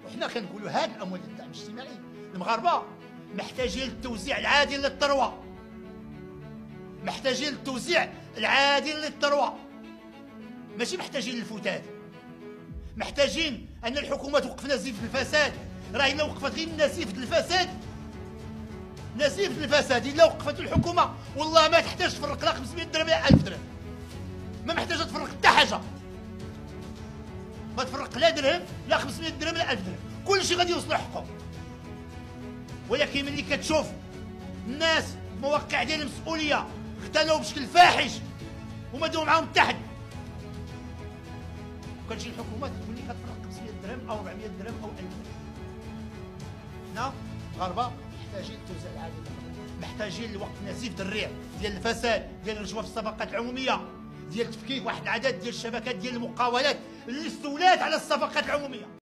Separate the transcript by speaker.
Speaker 1: وحنا كنقولوا هاد الاموال ديال الدعم الاجتماعي المغاربه محتاجين للتوزيع العادل للثروه، محتاجين للتوزيع العادل للثروه، ماشي محتاجين للفتات. محتاجين ان الحكومه توقف نزيف الفساد. راه الا وقفت غير نزيف الفساد، نزيف الفساد الا وقفت الحكومه والله ما تحتاج تفرق لا 500 درهم لا 1000 درهم، ما محتاجه تفرق حتى حاجه، ما تفرق لا درهم لا 500 درهم لا 1000 درهم، كلشي غادي يوصلوا حقهم. ولكن ملي كتشوف الناس مواقع ديال المسؤوليه اختلوا بشكل فاحش وما داو معاهم حتى حد، وكتجي الحكومه تقول لي كتفرق 500 درهم او 400 درهم او 1000 درهم. حنا مغاربه محتاجين التوزيع العادل، محتاجين لوقف نزيف الريع ديال الفساد، ديال الرشوه في الصفقات العموميه، ديال تفكيك واحد العدد ديال الشبكات ديال المقاولات اللي استولات على الصفقات العموميه.